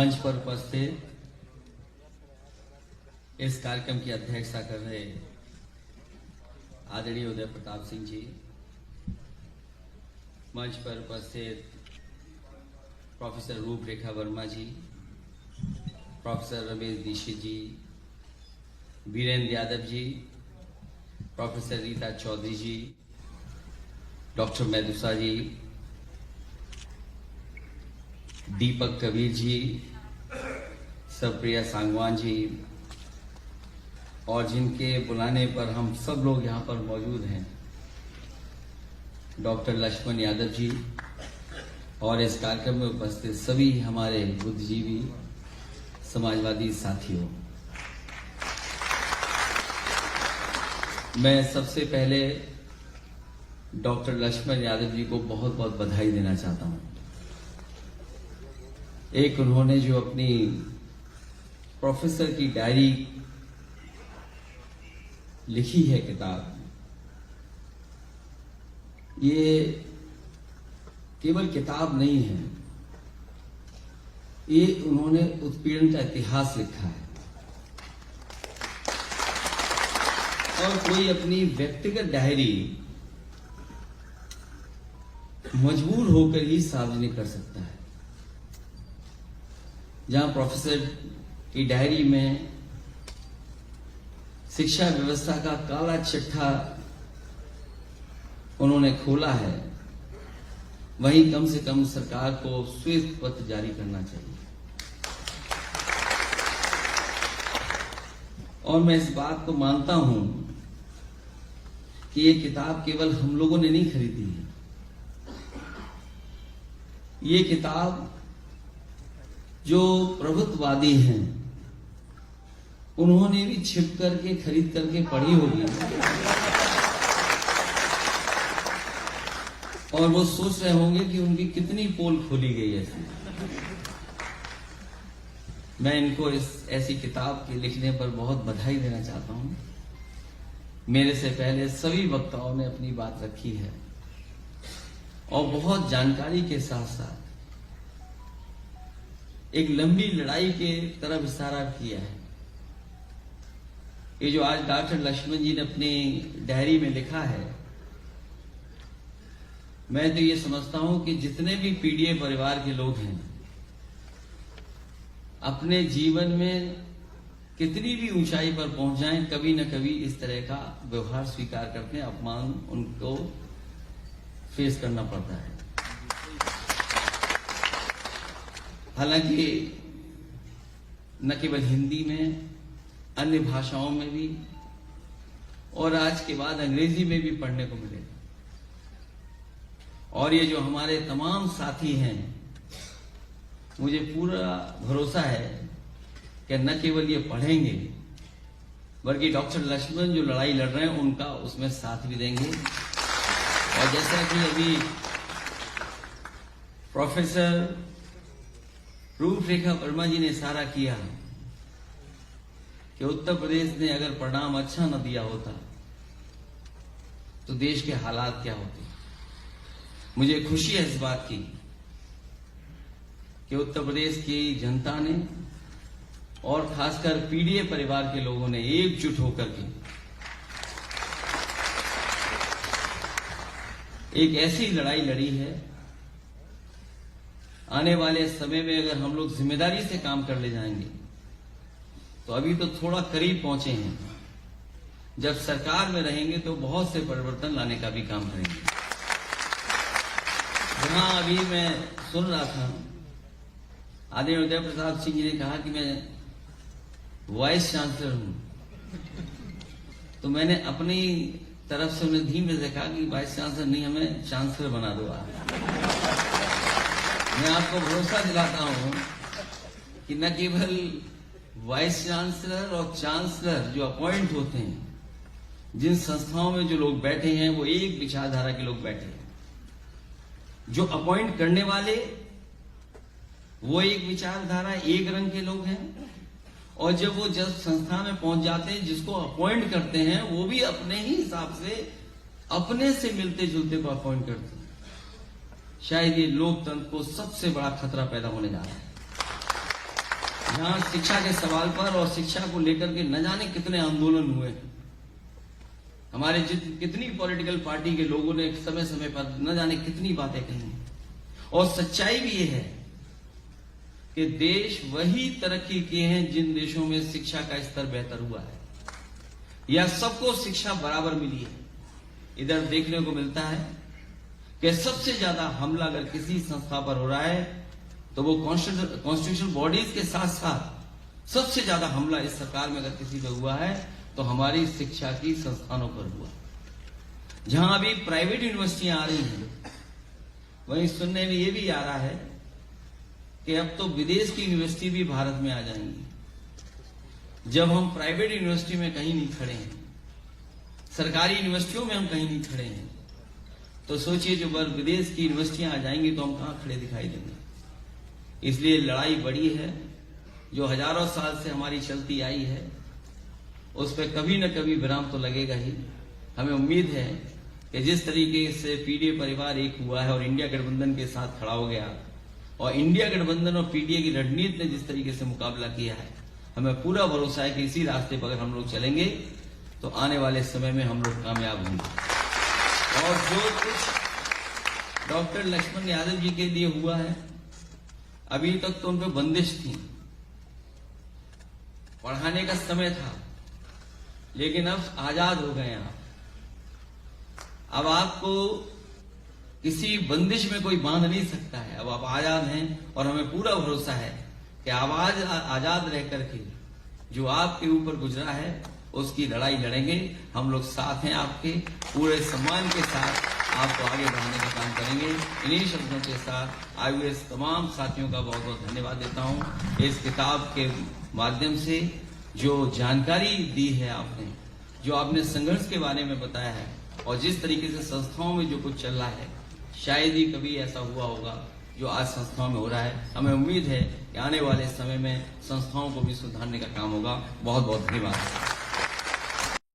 मंच पर उपस्थित इस कार्यक्रम की अध्यक्षता कर रहे आदरणीय उदय प्रताप सिंह जी, मंच पर उपस्थित प्रोफेसर रूपरेखा वर्मा जी, प्रोफेसर रमेश दीक्षित जी, वीरेंद्र यादव जी, प्रोफेसर रीता चौधरी जी, डॉक्टर मेदुसा जी, दीपक कबीर जी, सरप्रिया सांगवान जी, और जिनके बुलाने पर हम सब लोग यहाँ पर मौजूद हैं, डॉक्टर लक्ष्मण यादव जी, और इस कार्यक्रम में उपस्थित सभी हमारे बुद्धिजीवी समाजवादी साथियों, मैं सबसे पहले डॉक्टर लक्ष्मण यादव जी को बहुत बहुत बधाई देना चाहता हूं। एक उन्होंने जो अपनी प्रोफेसर की डायरी लिखी है किताब, ये केवल किताब नहीं है, ये उन्होंने उत्पीड़न का इतिहास लिखा है और कोई अपनी व्यक्तिगत डायरी मजबूर होकर ही सार्वजनिक कर सकता है। जहां प्रोफेसर की डायरी में शिक्षा व्यवस्था का काला चिट्ठा उन्होंने खोला है, वहीं कम से कम सरकार को श्वेत पत्र जारी करना चाहिए। और मैं इस बात को मानता हूं कि ये किताब केवल हम लोगों ने नहीं खरीदी है, ये किताब जो प्रभुत्ववादी हैं उन्होंने भी छिप करके खरीद करके पढ़ी होगी और वो सोच रहे होंगे कि उनकी कितनी पोल खोली गई है इसमें। मैं इनको इस ऐसी किताब के लिखने पर बहुत बधाई देना चाहता हूं। मेरे से पहले सभी वक्ताओं ने अपनी बात रखी है और बहुत जानकारी के साथ साथ एक लंबी लड़ाई के तरफ इशारा किया है। ये जो आज डॉक्टर लक्ष्मण जी ने अपनी डायरी में लिखा है, मैं तो ये समझता हूं कि जितने भी पीडीए परिवार के लोग हैं, अपने जीवन में कितनी भी ऊंचाई पर पहुंच जाएं, कभी न कभी इस तरह का व्यवहार स्वीकार करते हैं, अपमान उनको फेस करना पड़ता है। हालांकि न केवल हिंदी में, अन्य भाषाओं में भी और आज के बाद अंग्रेजी में भी पढ़ने को मिलेगा। और ये जो हमारे तमाम साथी हैं, मुझे पूरा भरोसा है कि न केवल ये पढ़ेंगे बल्कि डॉक्टर लक्ष्मण जो लड़ाई लड़ रहे हैं उनका उसमें साथ भी देंगे। और जैसा कि अभी प्रोफेसर रूपरेखा वर्मा जी ने इशारा किया कि उत्तर प्रदेश ने अगर परिणाम अच्छा न दिया होता तो देश के हालात क्या होते। मुझे खुशी है इस बात की कि उत्तर प्रदेश की जनता ने और खासकर पीडीए परिवार के लोगों ने एकजुट होकर के एक ऐसी लड़ाई लड़ी है। आने वाले समय में अगर हम लोग जिम्मेदारी से काम कर ले जाएंगे तो अभी तो थोड़ा करीब पहुंचे हैं, जब सरकार में रहेंगे तो बहुत से परिवर्तन लाने का भी काम करेंगे। जहां अभी मैं सुन रहा था, आदरणीय उदय प्रताप सिंह जी ने कहा कि मैं वाइस चांसलर हूं, तो मैंने अपनी तरफ से उन्हें धीमे से कहा कि वाइस चांसलर नहीं, हमें चांसलर बना दो आप। मैं आपको भरोसा दिलाता हूं कि न केवल वाइस चांसलर और चांसलर जो अपॉइंट होते हैं, जिन संस्थाओं में जो लोग बैठे हैं वो एक विचारधारा के लोग बैठे हैं, जो अपॉइंट करने वाले वो एक विचारधारा, एक रंग के लोग हैं, और जब वो जब संस्था में पहुंच जाते हैं, जिसको अपॉइंट करते हैं वो भी अपने ही हिसाब से अपने से मिलते जुलते को अपॉइंट करते हैं। शायद ये लोकतंत्र को सबसे बड़ा खतरा पैदा होने जा रहा है। जहां शिक्षा के सवाल पर और शिक्षा को लेकर के न जाने कितने आंदोलन हुए। हमारे कितनी पॉलिटिकल पार्टी के लोगों ने समय समय पर न जाने कितनी बातें कही। और सच्चाई भी ये है कि देश वही तरक्की किए हैं जिन देशों में शिक्षा का स्तर बेहतर हुआ है या सबको शिक्षा बराबर मिली है। इधर देखने को मिलता है कि सबसे ज्यादा हमला अगर किसी संस्था पर हो रहा है तो वो कॉन्स्टिट्यूशनल बॉडीज के साथ साथ सबसे ज्यादा हमला इस सरकार में अगर किसी पर हुआ है तो हमारी शिक्षा की संस्थानों पर हुआ। जहां अभी प्राइवेट यूनिवर्सिटियां आ रही हैं, वहीं सुनने में ये भी आ रहा है कि अब तो विदेश की यूनिवर्सिटी भी भारत में आ जाएंगी। जब हम प्राइवेट यूनिवर्सिटी में कहीं नहीं खड़े हैं, सरकारी यूनिवर्सिटियों में हम कहीं नहीं खड़े हैं, तो सोचिए जो विदेश की यूनिवर्सिटियां आ जाएंगी तो हम कहां खड़े दिखाई देंगे। इसलिए लड़ाई बड़ी है जो हजारों साल से हमारी चलती आई है, उस पर कभी न कभी विराम तो लगेगा ही। हमें उम्मीद है कि जिस तरीके से पीडीए परिवार एक हुआ है और इंडिया गठबंधन के साथ खड़ा हो गया और इंडिया गठबंधन और पीडीए की रणनीति ने जिस तरीके से मुकाबला किया है, हमें पूरा भरोसा है कि इसी रास्ते पर अगर हम लोग चलेंगे तो आने वाले समय में हम लोग कामयाब होंगे। और जो कुछ डॉक्टर लक्ष्मण यादव जी के लिए हुआ है, अभी तक तो उन पर बंदिश थी, पढ़ाने का समय था, लेकिन अब आजाद हो गए आप। अब आपको किसी बंदिश में कोई बांध नहीं सकता है। अब आप आजाद हैं और हमें पूरा भरोसा है कि आवाज आजाद रह करके जो आपके ऊपर गुजरा है उसकी लड़ाई लड़ेंगे। हम लोग साथ हैं, आपके पूरे सम्मान के साथ आपको आगे बढ़ाने का काम करेंगे। इन्हीं शब्दों के साथ आए हुए तमाम साथियों का बहुत बहुत धन्यवाद देता हूं। इस किताब के माध्यम से जो जानकारी दी है आपने, जो आपने संघर्ष के बारे में बताया है और जिस तरीके से संस्थाओं में जो कुछ चल रहा है, शायद ही कभी ऐसा हुआ होगा जो आज संस्थाओं में हो रहा है। हमें उम्मीद है कि आने वाले समय में संस्थाओं को भी सुधारने का काम होगा। बहुत बहुत धन्यवाद।